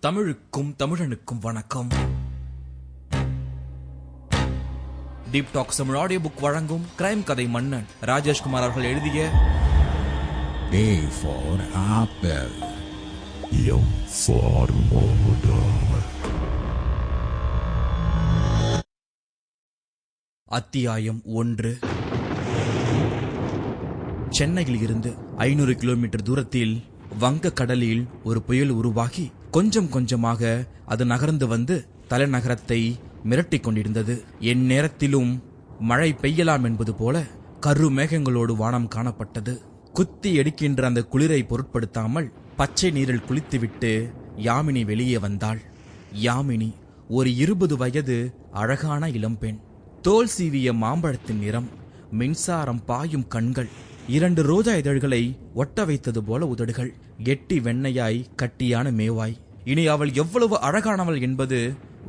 தமிழுக்கும் தமிழனுக்கும் வணக்கம். Deep Talks Tamil audio book வழங்கும் கிரைம் கதை மன்னன் ராஜேஷ்குமார் அவர்கள் எழுதிய A for Apple, M for Murder. அத்தியாயம் 1. சென்னையில் இருந்து 500 கிலோமீட்டர் தூரத்தில் வங்க கடலில் ஒரு புயல் உருவாகி கொஞ்சம் கொஞ்சமாக அது நகர்ந்து வந்து தலைநகரத்தை மிரட்டிக் கொண்டிருந்தது. என் நேரத்திலும் மழை பெய்யலாம் என்பது போல கரு மேகங்களோடு வானம் காணப்பட்டது. குத்தி எடுக்கின்ற அந்த குளிரை பொருட்படுத்தாமல் பச்சை நீரில் குளித்துவிட்டு யாமினி வெளியே வந்தாள். யாமினி ஒரு 20 வயது அழகான இளம்பெண். தோல் சீவிய மாம்பழத்தின் நிறம், மின்சாரம் பாயும் கண்கள், 2 ரோஜா இதழ்களை ஒட்ட வைத்தது போல உதடுகள், கெட்டி வெண்ணையாய் கட்டியான மேவாய். இனி அவள் எவ்வளவு அழகானவள் என்பது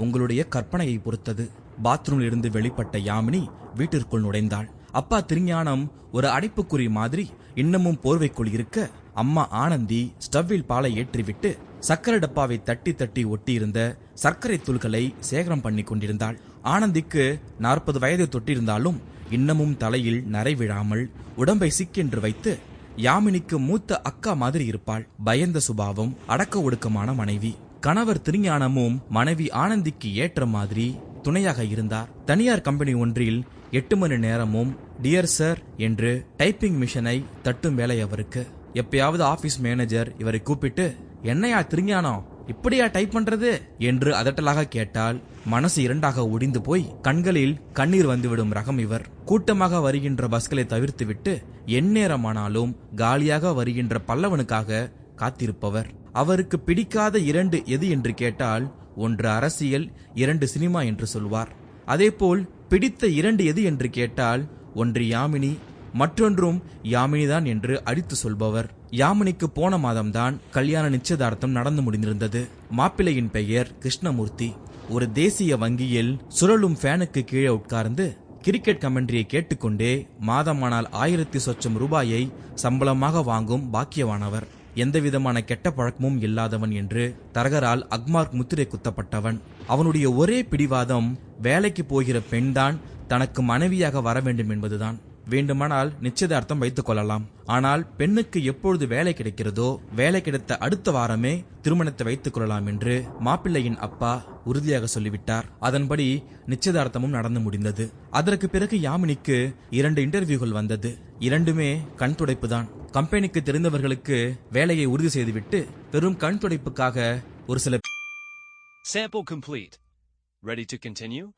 உங்களுடைய கற்பனையை பொறுத்தது. பாத்ரூமில் இருந்து வெளிப்பட்ட யாமினி வீட்டிற்குள் நுழைந்தாள். அப்பா திருஞானம் ஒரு அடைப்புக்குறி மாதிரி இன்னமும் போர்வைக்குள் இருக்க, அம்மா ஆனந்தி ஸ்டவ்வில் பாலை ஏற்றிவிட்டு சர்க்கரை டப்பாவை தட்டி தட்டி ஒட்டியிருந்த சர்க்கரை தூள்களை சேகரம் பண்ணி கொண்டிருந்தாள். ஆனந்திக்கு 40 வயதை தொட்டிருந்தாலும் இன்னமும் தலையில் நரை விழாமல் உடம்பை சிக்கென்று வைத்து யாமினிக்கு மூத்த அக்கா மாதிரி இருப்பாள். பயந்த சுபாவம், அடக்க ஒடுக்கமான மனைவி. கணவர் திருஞானமும் மனைவி ஆனந்திக்கு ஏற்ற மாதிரி துணையாக இருந்தார். தனியார் கம்பெனி ஒன்றில் 8 மணி நேரமும் டியர் சார் என்று டைப்பிங் மிஷனை தட்டும் வேலை அவருக்கு. எப்பயாவது ஆபீஸ் மேனேஜர் இவரை கூப்பிட்டு, என்னையா திருஞானம் இப்படியா டைப் பண்றது என்று அதட்டலாக கேட்டால் மனசு இரண்டாக ஒடிந்து போய் கண்களில் கண்ணீர் வந்துவிடும் ரகம் இவர். கூட்டமாக வருகின்ற பஸ்களை தவிர்த்துவிட்டு எந்நேரமானாலும் காலியாக வருகின்ற பல்லவனுக்காக காத்திருப்பவர். அவருக்கு பிடிக்காத 2 எது என்று கேட்டால் 1 அரசியல், 2 சினிமா என்று சொல்வார். அதேபோல் பிடித்த 2 எது என்று கேட்டால் 1 யாமினி, மற்றொன்றும் யாமினிதான் என்று அடித்து சொல்பவர். யாமினிக்கு போன மாதம்தான் கல்யாண நிச்சயதார்த்தம் நடந்து முடிந்திருந்தது. மாப்பிள்ளையின் பெயர் கிருஷ்ணமூர்த்தி. ஒரு தேசிய வங்கியில் சுழலும் ஃபேனுக்கு கீழே உட்கார்ந்து கிரிக்கெட் கமெண்ட்ரியை கேட்டுக்கொண்டே மாதமானால் 1000 சொச்சம் ரூபாயை சம்பளமாக வாங்கும் பாக்கியவானவர். எந்தவிதமான கெட்ட பழக்கமும் இல்லாதவன் என்று தரகரால் அக்மார்க் முத்திரை குத்தப்பட்டவன். அவனுடைய ஒரே பிடிவாதம் வேலைக்கு போகிற பெண்தான் தனக்கு மனைவியாக வர வேண்டும் என்பதுதான். வேண்டுமானால் நிச்சயதார்த்தம் வைத்துக் கொள்ளலாம், ஆனால் பெண்ணுக்கு எப்பொழுது வேலை கிடைக்கிறதோ வேலை கிடைத்த அடுத்த வாரமே திருமணத்தை வைத்துக் கொள்ளலாம் என்று மாப்பிள்ளையின் அப்பா உறுதியாக சொல்லிவிட்டார். அதன்படி நிச்சயதார்த்தமும் நடந்து முடிந்தது. அதற்கு பிறகு யாமினிக்கு 2 இன்டர்வியூகள் வந்தது. 2மே கண் துடைப்புதான். கம்பெனிக்கு தெரிந்தவர்களுக்கு வேலையை உறுதி செய்துவிட்டு வெறும் கண் துடைப்புக்காக ஒரு சில Sample complete. Ready to continue?